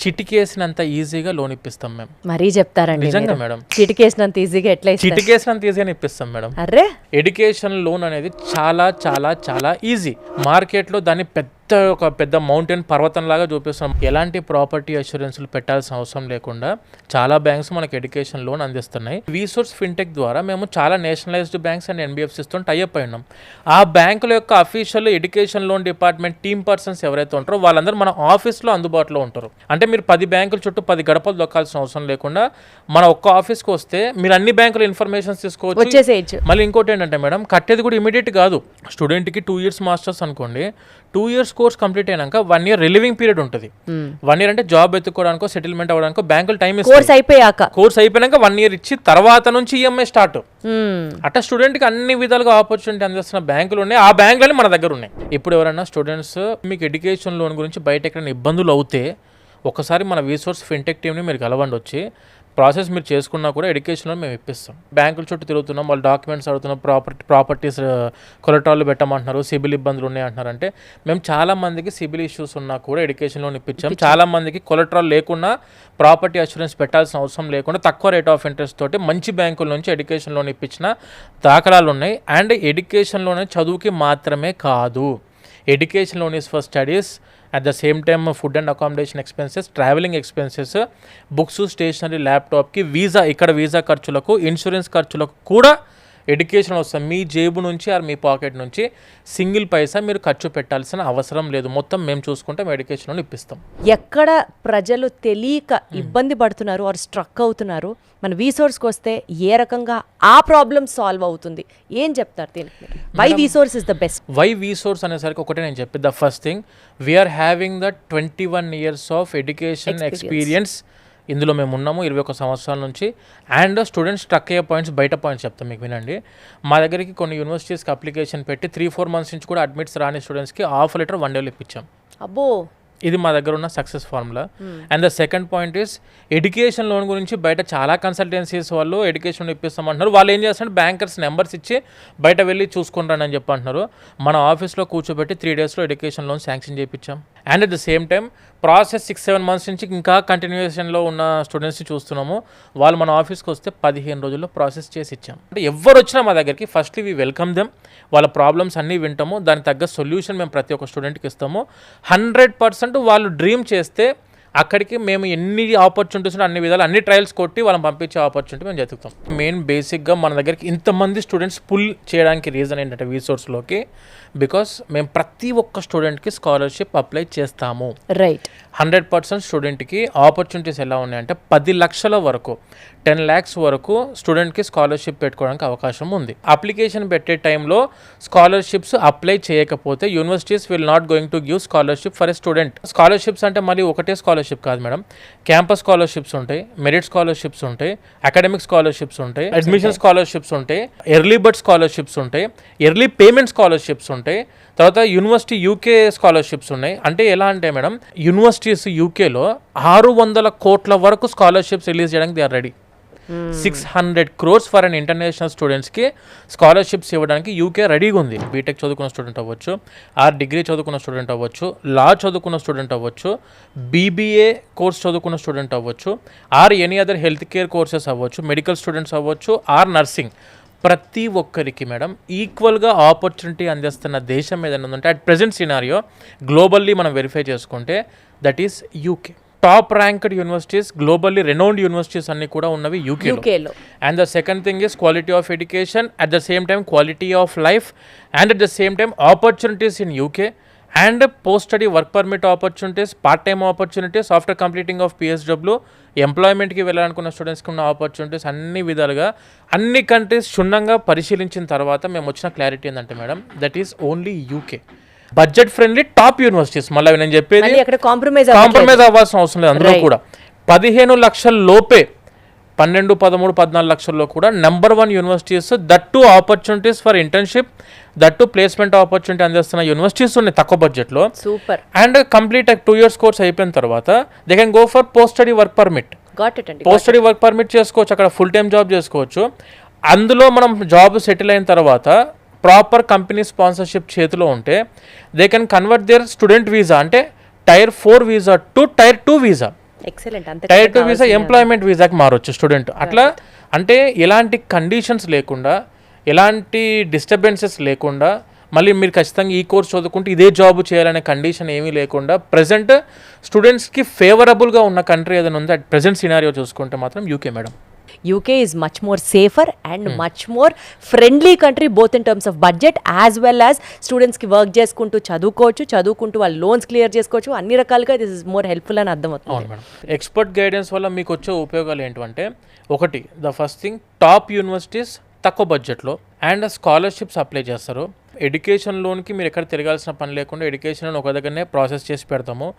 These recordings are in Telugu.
చిటికేసినంత ఈజీగా లోన్ ఇప్పిస్తాం మేము. మరీ చెప్తారండి నిజంగా మేడం, చిటికేసినంత ఈజీగా ఎట్లా చిటికేసినంత ఈజీగా ఇప్పిస్తాం మేడం. అరే ఎడ్యుకేషన్ లోన్ అనేది చాలా చాలా చాలా ఈజీ. మార్కెట్లో దాన్ని ఒక పెద్ద మౌంటైన్ పర్వతం లాగా చూపిస్తున్నాం. ఎలాంటి ప్రాపర్టీ అష్యూరెన్స్లు పెట్టాల్సిన అవసరం లేకుండా చాలా బ్యాంక్స్ మనకి ఎడ్యుకేషన్ లోన్ అందిస్తున్నాయి. వీసోర్స్ ఫిన్టెక్ ద్వారా మేము చాలా నేషనలైజ్డ్ బ్యాంక్స్ అండ్ ఎన్బిఎఫ్సిస్తో టైఅప్ అయి ఉన్నాం. ఆ బ్యాంకుల యొక్క official education loan department team persons ఎవరైతే ఉంటారో వాళ్ళందరూ మన ఆఫీస్లో అందుబాటులో ఉంటారు. అంటే మీరు 10 బ్యాంకుల చుట్టూ 10 గడపలు దొక్కాల్సిన అవసరం లేకుండా మన ఒక్క ఆఫీస్కి వస్తే మీరు అన్ని బ్యాంకుల ఇన్ఫర్మేషన్ తీసుకోవచ్చు. మళ్ళీ ఇంకోటి ఏంటంటే మేడం, కట్టేది కూడా ఇమీడియట్ కాదు. స్టూడెంట్కి 2 years మాస్టర్స్ అనుకోండి, 2 years కోర్స్ కంప్లీట్ అయినాక 1 year రిలీవింగ్ పీరియడ్ ఉంటుంది. 1 year అంటే జాబ్ ఎత్తుకోవడానికో సెటిల్మెంట్ అవ్వడానికో బ్యాంకులు టైం ఇస్తారు. కోర్స్ అయిపోయాక 1 year ఇచ్చి తర్వాత నుంచి ఈఎంఐ స్టార్ట్. అట్లా స్టూడెంట్కి అన్ని విధాలుగా ఆపర్చునిటీ అందిస్తున్న బ్యాంకులు ఉన్నాయి. ఆ బ్యాంకులు మన దగ్గర ఉన్నాయి. ఇప్పుడు ఎవరైనా స్టూడెంట్స్ మీకు ఎడ్యుకేషన్ లోన్ గురించి బయట ఎక్కడైనా ఇబ్బందులు అవుతే ఒకసారి మన వీసోర్స్ ఫిన్టెక్ టీమ్ని మీరు కలవండి. వచ్చి ప్రాసెస్ మీరు చేసుకున్నా కూడా ఎడ్యుకేషన్ లోన్ మేము ఇప్పిస్తాం. బ్యాంకుల చుట్టూ తిరుగుతున్నాం, వాళ్ళు డాక్యుమెంట్స్ అడుగుతున్నాం, ప్రాపర్టీస్ కొలెట్రాలు పెట్టమంటున్నారు, సిబిల్ ఇబ్బందులు ఉన్నాయి అంటున్నారు. అంటే మేము చాలా మందికి సిబిల్ ఇష్యూస్ ఉన్నా కూడా ఎడ్యుకేషన్ లోన్ ఇప్పించాం. చాలా మందికి కొలెట్రాల్ లేకుండా ప్రాపర్టీ అష్యూరెన్స్ పెట్టాల్సిన అవసరం లేకుండా తక్కువ రేట్ ఆఫ్ ఇంట్రెస్ట్ తోటి మంచి బ్యాంకుల నుంచి ఎడ్యుకేషన్ లోన్ ఇప్పించిన దాఖలాలు ఉన్నాయి. అండ్ ఎడ్యుకేషన్ లోన్ చదువుకి మాత్రమే కాదు, education loan is for studies, at the same time food and accommodation expenses, travelling expenses, books, stationery, ల్యాప్టాప్కి, వీసా ఖర్చులకు, ఇన్సూరెన్స్ ఖర్చులకు కూడా ఎడ్యుకేషన్ వస్తుంది. మీ జేబు నుంచి ఆర్ మీ పాకెట్ నుంచి సింగిల్ పైసా మీరు ఖర్చు పెట్టాల్సిన అవసరం లేదు. మొత్తం మేము చూసుకుంటాం, ఎడ్యుకేషన్ ఇప్పిస్తాం. ఎక్కడ ప్రజలు తెలియక ఇబ్బంది పడుతున్నారు ఆర్ స్ట్రక్ అవుతున్నారు, మన వీసోర్స్కి వస్తే ఏ రకంగా ఆ ప్రాబ్లం సాల్వ్ అవుతుంది, ఏం చెప్తారు దీనికి? Why VSource is the best? Why VSource అనేసరికి ఒకటే నేను చెప్పి, the first thing, we are having the 21 years of education experience. ఇందులో మేము ఉన్నాము 21 సంవత్సరాల నుంచి. అండ్ స్టూడెంట్స్ స్ట్రక్ అయ్యే బయట పాయింట్స్ చెప్తాం మీకు, వినండి. మా దగ్గరికి కొన్ని యూనివర్సిటీస్కి అప్లికేషన్ పెట్టి 3-4 months నుంచి కూడా అడ్మిట్స్ రాని స్టూడెంట్స్కి ఆఫర్ లెటర్ 1 day ఇప్పించాం. అబ్బో, ఇది మా దగ్గర ఉన్న success formula. And the second point is, education loan గురించి బయట చాలా కన్సల్టెన్సీస్ వాళ్ళు ఎడ్యుకేషన్ ఇప్పిస్తామంటున్నారు. వాళ్ళు ఏం చేస్తున్నారు, బ్యాంకర్స్ నెంబర్స్ ఇచ్చి బయట వెళ్ళి చూసుకుంటాను అని చెప్పి అంటున్నారు. మన ఆఫీస్లో కూర్చోబెట్టి 3 daysలో ఎడ్యుకేషన్ లోన్ శాంక్షన్ చేయించాం. And at the same time process 6-7 months నుంచి ఇంకా కంటిన్యూషన్లో ఉన్న స్టూడెంట్స్ని చూస్తున్నాము. వాళ్ళు మన ఆఫీస్కి వస్తే 15 రోజుల్లో ప్రాసెస్ చేసి ఇచ్చాం. అంటే ఎవరు వచ్చినా మా దగ్గరికి ఫస్ట్లీ వి వెల్కమ్ దెమ్. వాళ్ళ ప్రాబ్లమ్స్ అన్నీ వింటాము, దానికి తగ్గ సొల్యూషన్ మేము ప్రతి ఒక్క స్టూడెంట్కి ఇస్తాము. 100% వాళ్ళు డ్రీమ్ చేస్తే అక్కడికి మేము ఎన్ని ఆపర్చునిటీస్ అన్ని విధాలు అన్ని ట్రయల్స్ కొట్టి వాళ్ళని పంపించే ఆపర్చునిటీ మేము జరుగుతాం. మెయిన్ బేసిక్గా మన దగ్గరికి ఇంతమంది స్టూడెంట్స్ పుల్ చేయడానికి రీజన్ ఏంటంటే వీసోర్స్లోకి, బికాస్ మేము ప్రతి ఒక్క స్టూడెంట్కి స్కాలర్షిప్ అప్లై చేస్తాము. రైట్. 100% స్టూడెంట్కి ఆపర్చునిటీస్ ఎలా ఉన్నాయంటే 10 లక్షల వరకు, 10 lakhs వరకు స్టూడెంట్కి స్కాలర్షిప్ పెట్టుకోవడానికి అవకాశం ఉంది. అప్లికేషన్ పెట్టే టైంలో స్కాలర్షిప్స్ అప్లై చేయకపోతే universities will not going to give scholarship for a student. Scholarships అంటే మళ్ళీ ఒకటే స్కాలర్షిప్ కాదు మేడం, క్యాంపస్ స్కాలర్షిప్స్ ఉంటాయి, మెరిట్ స్కాలర్షిప్స్ ఉంటాయి, అకాడమిక్ స్కాలర్షిప్స్ ఉంటాయి, అడ్మిషన్ స్కాలర్షిప్స్ ఉంటాయి, ఎర్లీ బర్డ్ స్కాలర్షిప్స్ ఉంటాయి, ఎర్లీ పేమెంట్ స్కాలర్షిప్స్ ఉంటాయి, తర్వాత యూనివర్సిటీ యూకే స్కాలర్షిప్స్ ఉన్నాయి. అంటే ఎలా అంటే మేడం, యూనివర్సిటీస్ యూకేలో 600 కోట్ల వరకు స్కాలర్షిప్స్ రిలీజ్ చేయడానికి they are ready. 600 crores for an international స్టూడెంట్స్కి స్కాలర్షిప్స్ ఇవ్వడానికి యూకే రెడీగా ఉంది. బీటెక్ చదువుకున్న స్టూడెంట్ అవ్వచ్చు, ఆర్ డిగ్రీ చదువుకున్న స్టూడెంట్ అవ్వచ్చు, లా చదువుకున్న స్టూడెంట్ అవ్వచ్చు, బీబీఏ కోర్స్ చదువుకున్న స్టూడెంట్ అవ్వచ్చు, or any other health care courses అవ్వచ్చు, మెడికల్ స్టూడెంట్స్ అవ్వచ్చు, ఆర్ నర్సింగ్. ప్రతి ఒక్కరికి మేడం ఈక్వల్గా ఆపర్చునిటీ అందిస్తున్న దేశం ఏదైనా ఉందంటే అట్ ప్రెజెంట్ సినారియో గ్లోబల్లీ మనం వెరిఫై చేసుకుంటే that is UK. Top ranked universities, globally renowned universities అన్ని కూడా ఉన్నవి యూకేలో. And the second thing is quality of education, at the same time quality of life, and at the same time opportunities in UK, and post study work permit opportunities, part time opportunities, after completing of PHW ఎంప్లాయ్మెంట్కి వెళ్ళాలనుకున్న స్టూడెంట్స్కి ఉన్న ఆపర్చునిటీస్ అన్ని విధాలుగా అన్ని కంట్రీస్ క్షుణ్ణంగా పరిశీలించిన తర్వాత మేము వచ్చిన క్లారిటీ ఏంటంటే madam, that is only UK. Budget friendly top universities, మళ్ళీ నేను చెప్పేది కాంప్రమైజ్ అవ్వాల్సిన అవసరం లేదు. అందులో కూడా 15 లక్షల లోపే, 12, 13, 14 లక్షల్లో కూడా number 1 universities, that opportunities for internship, that placement opportunity అందిస్తున్న యూనివర్సిటీస్ ఉన్నాయి తక్కువ బడ్జెట్లో. Super. And complete 2 years course అయిపోయిన తర్వాత they can go for post study work permit. Post study work permit చేసుకోవచ్చు, అక్కడ ఫుల్ టైం జాబ్ చేసుకోవచ్చు. అందులో మనం జాబ్ సెటిల్ అయిన తర్వాత ప్రాపర్ కంపెనీ స్పాన్సర్షిప్ చేతిలో ఉంటే they can convert their student visa, అంటే tier 4 visa to tier 2 visa, excellent. అంత టైర్ 2 వీసా ఎంప్లాయ్మెంట్ వీసాకి మారొచ్చు స్టూడెంట్. అట్లా అంటే ఎలాంటి కండిషన్స్ లేకుండా, ఎలాంటి డిస్టర్బెన్సెస్ లేకుండా, మళ్ళీ మీరు ఖచ్చితంగా ఈ కోర్స్ చదువుకుంటే ఇదే జాబ్ చేయాలనే కండిషన్ ఏమీ లేకుండా ప్రజెంట్ స్టూడెంట్స్కి ఫేవరబుల్గా ఉన్న కంట్రీ ఏదైనా ఉందో అట్ ప్రజెంట్ సినారియో చూసుకుంటే మాత్రం UK madam. UK is much more safer and much more friendly country both in terms of budget as well as students కి వర్క్ చేసుకుంటూ చదువుకుంటూ వాళ్ళు లోన్స్ క్లియర్ చేసుకోవచ్చు, అన్ని రకాలుగా దిస్ ఇస్ మోర్ హెల్ప్ఫుల్ అని అర్థమవుతుంది. అవును మేడం. ఎక్స్పర్ట్ గైడెన్స్ వల్ల మీకు వచ్చే ఉపయోగాలు ఏంటంటే, ఒకటి the first thing, top universities తక్కువ బడ్జెట్లో అండ్ స్కాలర్షిప్స్ అప్లై చేస్తారు. ఎడ్యుకేషన్ లోన్కి మీరు ఎక్కడ తిరగాల్సిన పని లేకుండా ఎడ్యుకేషన్ లోన్ ఒక దగ్గరనే ప్రాసెస్ చేసి పెడతాము.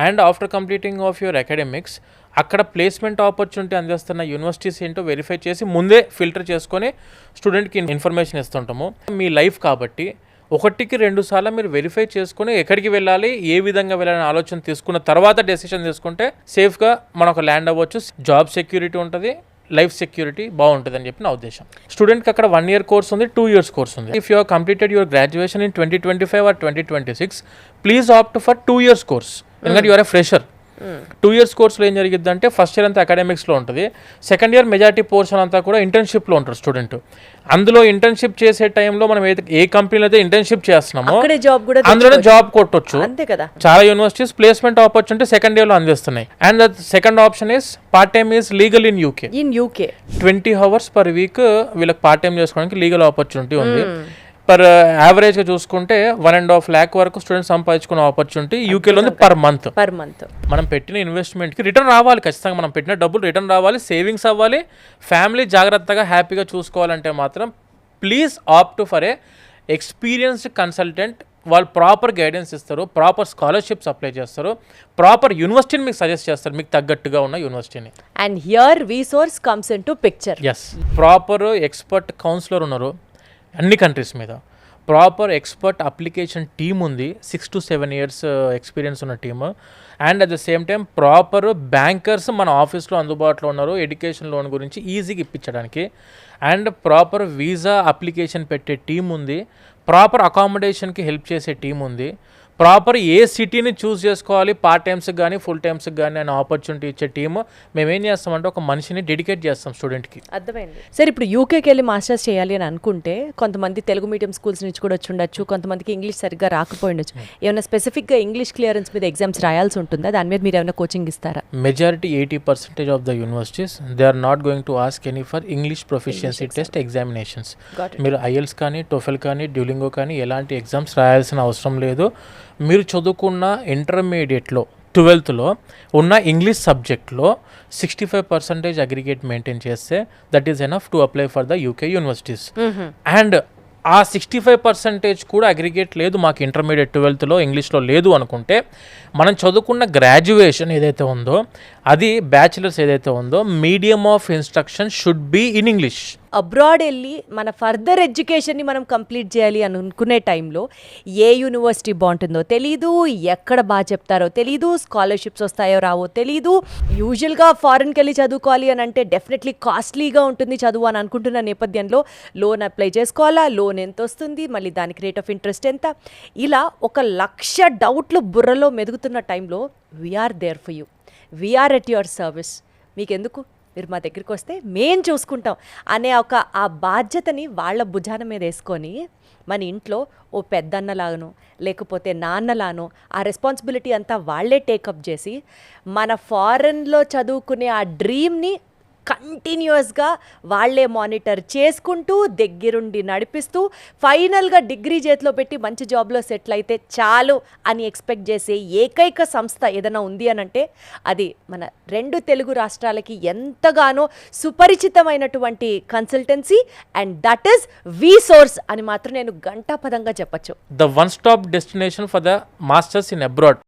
And after completing of your academics అక్కడ ప్లేస్మెంట్ ఆపర్చునిటీ అందిస్తున్న యూనివర్సిటీస్ ఏంటో వెరిఫై చేసి ముందే ఫిల్టర్ చేసుకొని స్టూడెంట్కి ఇన్ఫర్మేషన్ ఇస్తుంటాము. మీ లైఫ్ కాబట్టి 1-2 సార్లు మీరు వెరిఫై చేసుకుని ఎక్కడికి వెళ్ళాలి, ఏ విధంగా వెళ్ళాలని ఆలోచన తీసుకున్న తర్వాత డెసిషన్ తీసుకుంటే సేఫ్గా మనం ఒక ల్యాండ్ అవ్వచ్చు, జాబ్ సెక్యూరిటీ ఉంటుంది, లైఫ్ సెక్యూరిటీ బాగుంటుంది అని చెప్పి నా ఉద్దేశం. స్టూడెంట్కి అక్కడ 1 year కోర్స్ ఉంది, 2 years కోర్స్ ఉంది. If you completed your graduation in 2025 or 2026, please opt for 2 years course. ఎందుకంటే యూఆర్ ఎ ఫ్రెషర్. 2 years కోర్సులో ఏం జరిగిద్ది అంటే ఫస్ట్ ఇయర్ అంతా అకాడమిక్స్లో ఉంటుంది, సెకండ్ ఇయర్ మెజారిటీ పోర్షన్ అంతా కూడా ఇంటర్న్షిప్లో ఉంటారు స్టూడెంట్. అందులో ఇంటర్న్షిప్ చేసే టైంలో మనం ఏ కంపెనీలో అయితే ఇంటర్న్షిప్ చేస్తున్నామో అందులోనే జాబ్ కొట్టొచ్చు. అంతే కదా. చాలా యూనివర్సిటీస్ ప్లేస్మెంట్ ఆపర్చునిటీ సెకండ్ ఇయర్లో అందిస్తున్నాయి. And the second option is part time is legal in UK. 20 hours per week వీళ్ళకి పార్ట్ టైం చేసుకోవడానికి లీగల్ ఆపర్చునిటీ ఉంది. పర్ యావరేజ్గా చూసుకుంటే 1.5 lakh వరకు స్టూడెంట్స్ సంపాదించుకునే ఆపర్చునిటీ యూకేలో ఉంది పర్ మంత్. మనం పెట్టిన ఇన్వెస్ట్మెంట్కి రిటర్న్ రావాలి, ఖచ్చితంగా మనం పెట్టిన డబ్బులు రిటర్న్ రావాలి, సేవింగ్స్ అవ్వాలి, ఫ్యామిలీ జాగ్రత్తగా హ్యాపీగా చూసుకోవాలంటే మాత్రం please opt for a experienced consultant. వాళ్ళు ప్రాపర్ గైడెన్స్ ఇస్తారు, ప్రాపర్ స్కాలర్షిప్స్ అప్లై చేస్తారు, ప్రాపర్ యూనివర్సిటీని మీకు సజెస్ట్ చేస్తారు, మీకు తగ్గట్టుగా ఉన్న యూనివర్సిటీని. And here resource comes into picture. Yes, proper expert counsellor ఉన్నారు అన్ని కంట్రీస్ మీద, ప్రాపర్ ఎక్స్పర్ట్ అప్లికేషన్ టీమ్ ఉంది, 6 to 7 years ఎక్స్పీరియన్స్ ఉన్న team. And at the same time proper bankers మన ఆఫీస్లో అందుబాటులో ఉన్నారు ఎడ్యుకేషన్ లోన్ గురించి ఈజీగా ఇప్పించడానికి. అండ్ ప్రాపర్ వీసా అప్లికేషన్ పెట్టే టీం ఉంది, ప్రాపర్ అకామిడేషన్కి హెల్ప్ చేసే టీం ఉంది, ప్రాపర్ ఏ సిటీని చూస్ చేసుకోవాలి పార్ట్ టైమ్స్కి కానీ ఫుల్ టైమ్స్కి కానీ అని ఆపర్చునిటీ ఇచ్చే టీము. మేము ఏం చేస్తామంటే ఒక మనిషిని డెడికేట్ చేస్తాం స్టూడెంట్కి. అర్థమైంది సార్. ఇప్పుడు యూకేకి వెళ్ళి మాస్టర్స్ చేయాలి అని అనుకుంటే కొంతమంది తెలుగు మీడియం స్కూల్స్ నుంచి కూడా వచ్చి ఉండొచ్చు, కొంతమందికి ఇంగ్లీష్ సరిగ్గా రాకపోయి ఉండొచ్చు. ఏమైనా స్పెసిఫిక్గా ఇంగ్లీష్ క్లియరెన్స్ మీద ఎగ్జామ్స్ రాయాల్సి ఉంటుందా? దాని మీద మీరు ఏమైనా కోచింగ్ ఇస్తారా? Majority 80% of the universities they are not going to ask any for English proficiency test examinations. మీరు ఐఎల్స్ కానీ, టోఫెల్ కానీ, డ్యూలింగో కానీ ఎలాంటి ఎగ్జామ్స్ రాయాల్సిన అవసరం లేదు. మీరు చదువుకున్న ఇంటర్మీడియట్లో 12th ఉన్న ఇంగ్లీష్ సబ్జెక్ట్లో 65% అగ్రిగేట్ మెయింటైన్ చేస్తే that is enough to apply for the UK universities. And ఆ 65% కూడా అగ్రిగేట్ లేదు మాకు ఇంటర్మీడియట్ 12th ఇంగ్లీష్లో లేదు అనుకుంటే మనం చదువుకున్న గ్రాడ్యుయేషన్ ఏదైతే ఉందో అది బ్యాచిలర్స్ ఏదైతే ఉందో medium of instruction should be in English. Abroad వెళ్ళి మన ఫర్దర్ ఎడ్యుకేషన్ని మనం కంప్లీట్ చేయాలి అని అనుకునే టైంలో ఏ యూనివర్సిటీ బాగుంటుందో తెలీదు, ఎక్కడ బాగా చెప్తారో తెలీదు, స్కాలర్షిప్స్ వస్తాయో రావో తెలీదు. యూజువల్గా ఫారెన్కి వెళ్ళి చదువుకోవాలి అని అంటే డెఫినెట్లీ కాస్ట్లీగా ఉంటుంది చదువు అని అనుకుంటున్న నేపథ్యంలో లోన్ అప్లై చేసుకోవాలా, లోన్ ఎంత వస్తుంది, మళ్ళీ దానికి రేట్ ఆఫ్ ఇంట్రెస్ట్ ఎంత, ఇలా 1,00,000 డౌట్లు బుర్రలో మెదుగుతున్న టైంలో we are there for you, we are at your service. మీకెందుకు, మీరు మా దగ్గరికి వస్తే మేం చూసుకుంటాం అనే ఆ బాధ్యతని వాళ్ళ భుజాన మీద వేసుకొని మన ఇంట్లో ఓ పెద్దన్నలాగనో లేకపోతే నాన్నలానో ఆ రెస్పాన్సిబిలిటీ అంతా వాళ్ళే టేకప్ చేసి మన ఫారెన్లో చదువుకునే ఆ డ్రీమ్ని కంటిన్యూస్గా వాళ్ళే మానిటర్ చేసుకుంటూ దగ్గరుండి నడిపిస్తూ ఫైనల్గా డిగ్రీ చేతిలో పెట్టి మంచి జాబ్లో సెటిల్ అయితే చాలు అని ఎక్స్పెక్ట్ చేసే ఏకైక సంస్థ ఏదైనా ఉంది అని అంటే అది మన 2 తెలుగు రాష్ట్రాలకి ఎంతగానో సుపరిచితమైనటువంటి కన్సల్టెన్సీ అండ్ దట్ ఈస్ వీసోర్స్ అని మాత్రం నేను ఘంటాపదంగా చెప్పచ్చు. The one stop destination for the masters in abroad.